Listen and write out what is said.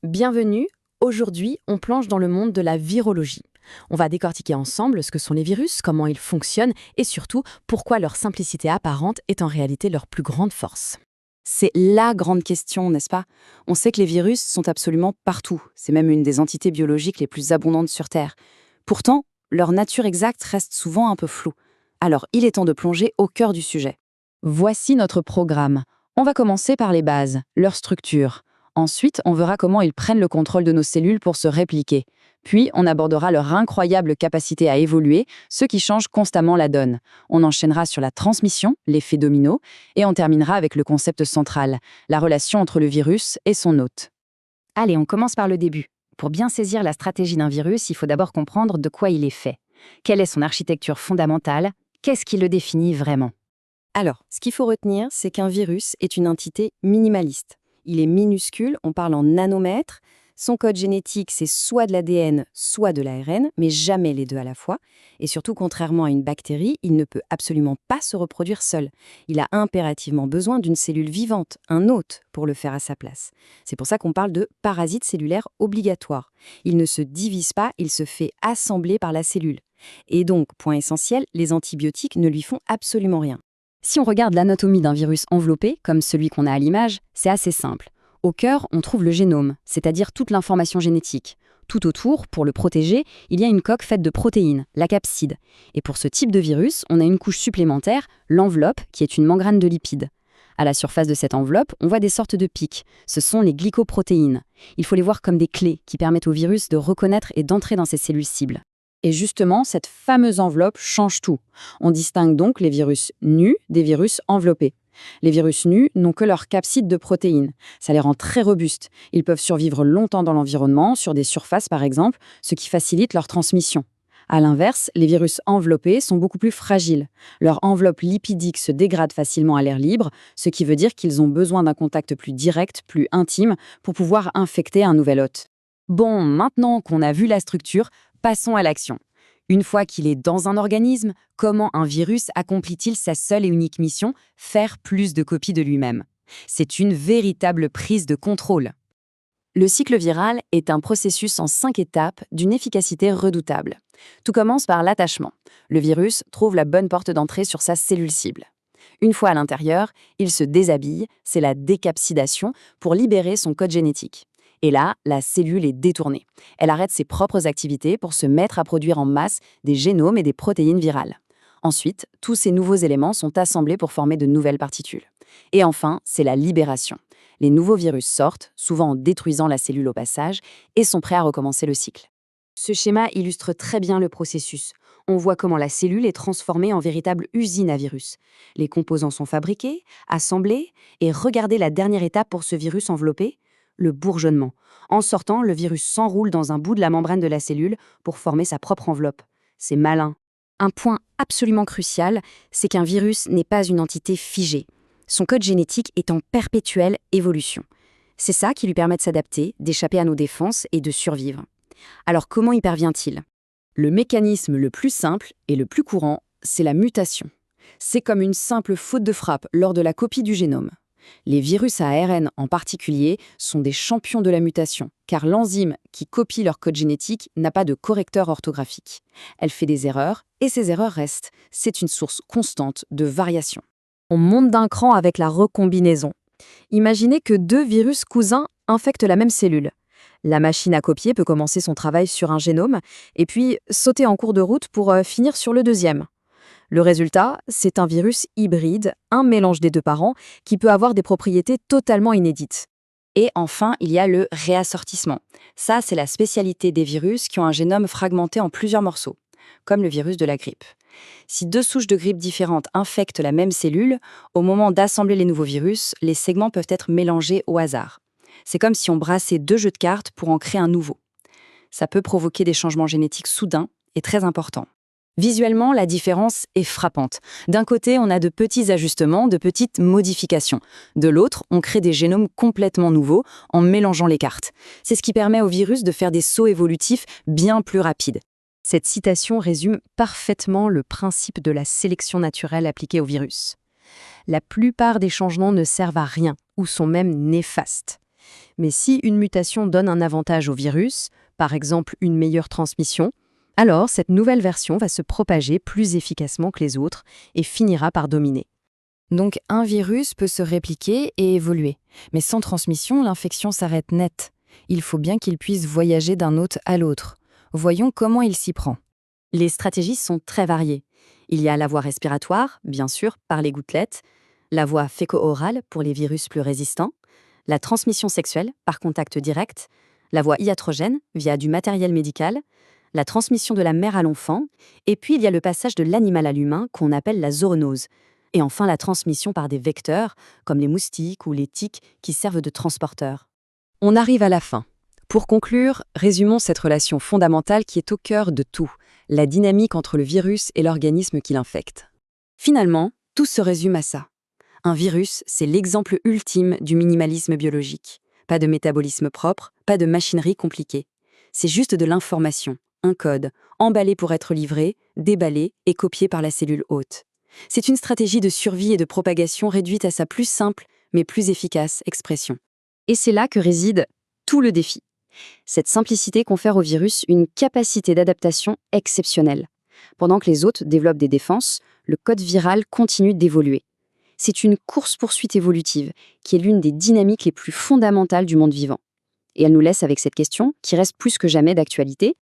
Bienvenue, aujourd'hui on plonge dans le monde de la virologie. On va décortiquer ensemble ce que sont les virus, comment ils fonctionnent et surtout pourquoi leur simplicité apparente est en réalité leur plus grande force. C'est la grande question, n'est-ce pas? On sait que les virus sont absolument partout. C'est même une des entités biologiques les plus abondantes sur Terre. Pourtant, leur nature exacte reste souvent un peu floue. Alors, il est temps de plonger au cœur du sujet. Voici notre programme. On va commencer par les bases, leur structure. Ensuite, on verra comment ils prennent le contrôle de nos cellules pour se répliquer. Puis, on abordera leur incroyable capacité à évoluer, ce qui change constamment la donne. On enchaînera sur la transmission, l'effet domino, et on terminera avec le concept central, la relation entre le virus et son hôte. Allez, on commence par le début. Pour bien saisir la stratégie d'un virus, il faut d'abord comprendre de quoi il est fait. Quelle est son architecture fondamentale? Qu'est-ce qui le définit vraiment? Alors, ce qu'il faut retenir, c'est qu'un virus est une entité minimaliste. Il est minuscule, on parle en nanomètres. Son code génétique, c'est soit de l'ADN, soit de l'ARN, mais jamais les deux à la fois. Et surtout, contrairement à une bactérie, il ne peut absolument pas se reproduire seul. Il a impérativement besoin d'une cellule vivante, un hôte, pour le faire à sa place. C'est pour ça qu'on parle de parasite cellulaire obligatoire. Il ne se divise pas, il se fait assembler par la cellule. Et donc, point essentiel, les antibiotiques ne lui font absolument rien. Si on regarde l'anatomie d'un virus enveloppé, comme celui qu'on a à l'image, c'est assez simple. Au cœur, on trouve le génome, c'est-à-dire toute l'information génétique. Tout autour, pour le protéger, il y a une coque faite de protéines, la capside. Et pour ce type de virus, on a une couche supplémentaire, l'enveloppe, qui est une membrane de lipides. À la surface de cette enveloppe, on voit des sortes de pics. Ce sont les glycoprotéines. Il faut les voir comme des clés qui permettent au virus de reconnaître et d'entrer dans ces cellules cibles. Et justement, cette fameuse enveloppe change tout. On distingue donc les virus nus des virus enveloppés. Les virus nus n'ont que leur capside de protéines. Ça les rend très robustes. Ils peuvent survivre longtemps dans l'environnement, sur des surfaces par exemple, ce qui facilite leur transmission. À l'inverse, les virus enveloppés sont beaucoup plus fragiles. Leur enveloppe lipidique se dégrade facilement à l'air libre, ce qui veut dire qu'ils ont besoin d'un contact plus direct, plus intime, pour pouvoir infecter un nouvel hôte. Bon, maintenant qu'on a vu la structure, passons à l'action. Une fois qu'il est dans un organisme, comment un virus accomplit-il sa seule et unique mission, faire plus de copies de lui-même? C'est une véritable prise de contrôle. Le cycle viral est un processus en 5 étapes d'une efficacité redoutable. Tout commence par l'attachement. Le virus trouve la bonne porte d'entrée sur sa cellule cible. Une fois à l'intérieur, il se déshabille, c'est la décapsidation, pour libérer son code génétique. Et là, la cellule est détournée. Elle arrête ses propres activités pour se mettre à produire en masse des génomes et des protéines virales. Ensuite, tous ces nouveaux éléments sont assemblés pour former de nouvelles particules. Et enfin, c'est la libération. Les nouveaux virus sortent, souvent en détruisant la cellule au passage, et sont prêts à recommencer le cycle. Ce schéma illustre très bien le processus. On voit comment la cellule est transformée en véritable usine à virus. Les composants sont fabriqués, assemblés, et regardez la dernière étape pour ce virus enveloppé, le bourgeonnement. En sortant, le virus s'enroule dans un bout de la membrane de la cellule pour former sa propre enveloppe. C'est malin. Un point absolument crucial, c'est qu'un virus n'est pas une entité figée. Son code génétique est en perpétuelle évolution. C'est ça qui lui permet de s'adapter, d'échapper à nos défenses et de survivre. Alors comment y parvient-il? Le mécanisme le plus simple et le plus courant, c'est la mutation. C'est comme une simple faute de frappe lors de la copie du génome. Les virus à ARN en particulier sont des champions de la mutation, car l'enzyme qui copie leur code génétique n'a pas de correcteur orthographique. Elle fait des erreurs, et ces erreurs restent. C'est une source constante de variation. On monte d'un cran avec la recombinaison. Imaginez que 2 virus cousins infectent la même cellule. La machine à copier peut commencer son travail sur un génome, et puis sauter en cours de route pour finir sur le deuxième. Le résultat, c'est un virus hybride, un mélange des deux parents, qui peut avoir des propriétés totalement inédites. Et enfin, il y a le réassortissement. Ça, c'est la spécialité des virus qui ont un génome fragmenté en plusieurs morceaux, comme le virus de la grippe. Si 2 souches de grippe différentes infectent la même cellule, au moment d'assembler les nouveaux virus, les segments peuvent être mélangés au hasard. C'est comme si on brassait 2 jeux de cartes pour en créer un nouveau. Ça peut provoquer des changements génétiques soudains et très importants. Visuellement, la différence est frappante. D'un côté, on a de petits ajustements, de petites modifications. De l'autre, on crée des génomes complètement nouveaux en mélangeant les cartes. C'est ce qui permet au virus de faire des sauts évolutifs bien plus rapides. Cette citation résume parfaitement le principe de la sélection naturelle appliquée au virus. La plupart des changements ne servent à rien ou sont même néfastes. Mais si une mutation donne un avantage au virus, par exemple une meilleure transmission, alors cette nouvelle version va se propager plus efficacement que les autres et finira par dominer. Donc un virus peut se répliquer et évoluer. Mais sans transmission, l'infection s'arrête net. Il faut bien qu'il puisse voyager d'un hôte à l'autre. Voyons comment il s'y prend. Les stratégies sont très variées. Il y a la voie respiratoire, bien sûr, par les gouttelettes, la voie féco-orale pour les virus plus résistants, la transmission sexuelle par contact direct, la voie iatrogène via du matériel médical, la transmission de la mère à l'enfant, et puis il y a le passage de l'animal à l'humain qu'on appelle la zoonose. Et enfin la transmission par des vecteurs, comme les moustiques ou les tiques qui servent de transporteurs. On arrive à la fin. Pour conclure, résumons cette relation fondamentale qui est au cœur de tout, la dynamique entre le virus et l'organisme qui l'infecte. Finalement, tout se résume à ça. Un virus, c'est l'exemple ultime du minimalisme biologique. Pas de métabolisme propre, pas de machinerie compliquée. C'est juste de l'information, un code, emballé pour être livré, déballé et copié par la cellule hôte. C'est une stratégie de survie et de propagation réduite à sa plus simple, mais plus efficace expression. Et c'est là que réside tout le défi. Cette simplicité confère au virus une capacité d'adaptation exceptionnelle. Pendant que les hôtes développent des défenses, le code viral continue d'évoluer. C'est une course-poursuite évolutive qui est l'une des dynamiques les plus fondamentales du monde vivant. Et elle nous laisse avec cette question, qui reste plus que jamais d'actualité.